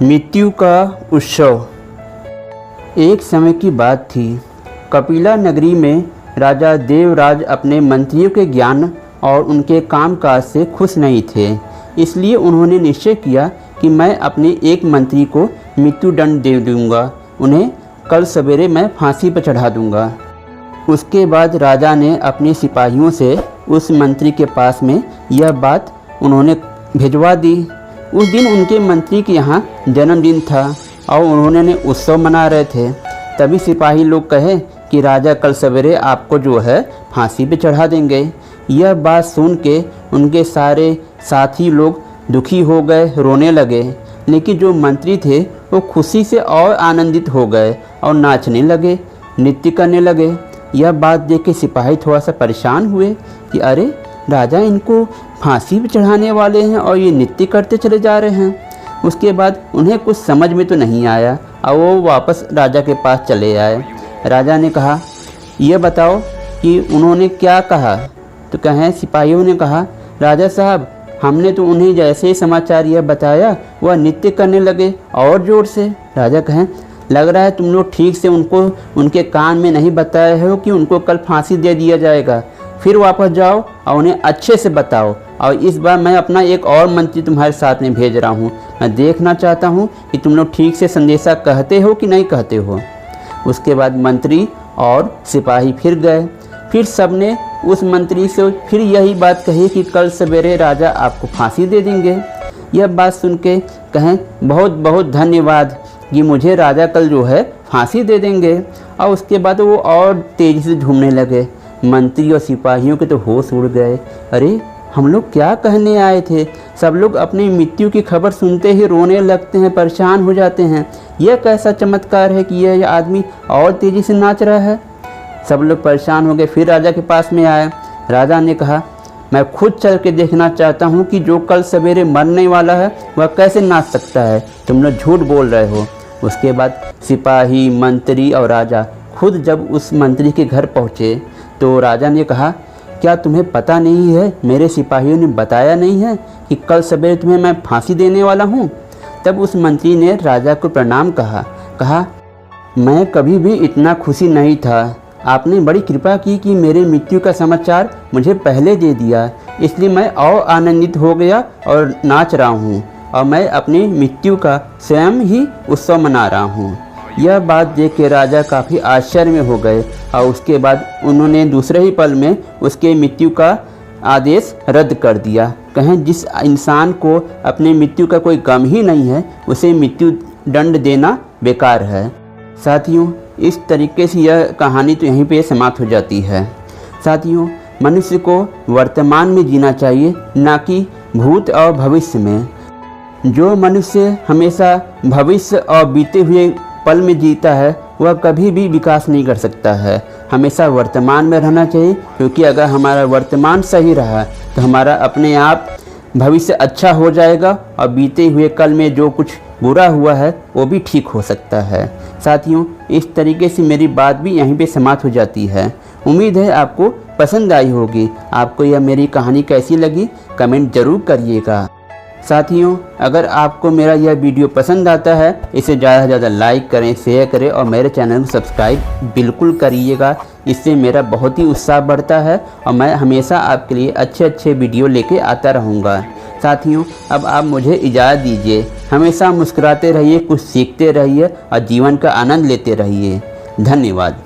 मृत्यु का उत्सव। एक समय की बात थी। कपिला नगरी में राजा देवराज अपने मंत्रियों के ज्ञान और उनके कामकाज से खुश नहीं थे। इसलिए उन्होंने निश्चय किया कि मैं अपने एक मंत्री को मृत्युदंड दे दूंगा। उन्हें कल सवेरे मैं फांसी पर चढ़ा दूंगा। उसके बाद राजा ने अपने सिपाहियों से उस मंत्री के पास में यह बात उन्होंने भिजवा दी। उस दिन उनके मंत्री के यहाँ जन्मदिन था और उन्होंने उत्सव मना रहे थे। तभी सिपाही लोग कहे कि राजा कल सवेरे आपको जो है फांसी पे चढ़ा देंगे। यह बात सुन के उनके सारे साथी लोग दुखी हो गए, रोने लगे। लेकिन जो मंत्री थे वो खुशी से और आनंदित हो गए और नाचने लगे, नृत्य करने लगे। यह बात देख के सिपाही थोड़ा सा परेशान हुए कि अरे राजा इनको फांसी पे चढ़ाने वाले हैं और ये नृत्य करते चले जा रहे हैं। उसके बाद उन्हें कुछ समझ में तो नहीं आया और वो वापस राजा के पास चले आए। राजा ने कहा, यह बताओ कि उन्होंने क्या कहा। तो कहें सिपाहियों ने कहा, राजा साहब हमने तो उन्हें जैसे ही समाचार यह बताया वह नृत्य करने लगे और ज़ोर से। राजा कहें, लग रहा है तुम लोग ठीक से उनको उनके कान में नहीं बताए हो कि उनको कल फांसी दे दिया जाएगा। फिर वापस जाओ और उन्हें अच्छे से बताओ। और इस बार मैं अपना एक और मंत्री तुम्हारे साथ में भेज रहा हूँ। मैं देखना चाहता हूँ कि तुम लोग ठीक से संदेशा कहते हो कि नहीं कहते हो। उसके बाद मंत्री और सिपाही फिर गए। फिर सबने उस मंत्री से फिर यही बात कही कि कल सवेरे राजा आपको फांसी दे देंगे। यह बात सुन के कहें, बहुत बहुत धन्यवाद कि मुझे राजा कल जो है फांसी दे देंगे। और उसके बाद वो और तेज़ी से झूमने लगे। मंत्री और सिपाहियों के तो होश उड़ गए। अरे हम लोग क्या कहने आए थे। सब लोग अपनी मृत्यु की खबर सुनते ही रोने लगते हैं, परेशान हो जाते हैं। यह कैसा चमत्कार है कि यह आदमी और तेज़ी से नाच रहा है। सब लोग परेशान हो गए। फिर राजा के पास में आए। राजा ने कहा, मैं खुद चल के देखना चाहता हूँ कि जो कल सवेरे मरने वाला है वह कैसे नाच सकता है। तुम लोग झूठ बोल रहे हो। उसके बाद सिपाही, मंत्री और राजा खुद जब उस मंत्री के घर पहुँचे तो राजा ने कहा, क्या तुम्हें पता नहीं है, मेरे सिपाहियों ने बताया नहीं है कि कल सवेरे तुम्हें मैं फांसी देने वाला हूँ। तब उस मंत्री ने राजा को प्रणाम कहा, मैं कभी भी इतना खुशी नहीं था। आपने बड़ी कृपा की कि मेरे मृत्यु का समाचार मुझे पहले दे दिया। इसलिए मैं और आनंदित हो गया और नाच रहा हूँ और मैं अपनी मृत्यु का स्वयं ही उत्सव मना रहा हूँ। यह बात देख के राजा काफ़ी आश्चर्य में हो गए और उसके बाद उन्होंने दूसरे ही पल में उसके मृत्यु का आदेश रद्द कर दिया। कहें, जिस इंसान को अपनी मृत्यु का कोई गम ही नहीं है उसे मृत्यु दंड देना बेकार है। साथियों, इस तरीके से यह कहानी तो यहीं पे समाप्त हो जाती है। साथियों, मनुष्य को वर्तमान में जीना चाहिए, ना कि भूत और भविष्य में। जो मनुष्य हमेशा भविष्य और बीते हुए पल में जीता है वह कभी भी विकास नहीं कर सकता है। हमेशा वर्तमान में रहना चाहिए, क्योंकि अगर हमारा वर्तमान सही रहा तो हमारा अपने आप भविष्य अच्छा हो जाएगा और बीते हुए कल में जो कुछ बुरा हुआ है वो भी ठीक हो सकता है। साथियों, इस तरीके से मेरी बात भी यहीं पे समाप्त हो जाती है। उम्मीद है आपको पसंद आई होगी। आपको यह मेरी कहानी कैसी लगी कमेंट ज़रूर करिएगा। साथियों, अगर आपको मेरा यह वीडियो पसंद आता है इसे ज़्यादा से ज़्यादा लाइक करें, शेयर करें और मेरे चैनल को सब्सक्राइब बिल्कुल करिएगा। इससे मेरा बहुत ही उत्साह बढ़ता है और मैं हमेशा आपके लिए अच्छे वीडियो लेके आता रहूँगा। साथियों, अब आप मुझे इजाज़त दीजिए। हमेशा मुस्कुराते रहिए, कुछ सीखते रहिए और जीवन का आनंद लेते रहिए। धन्यवाद।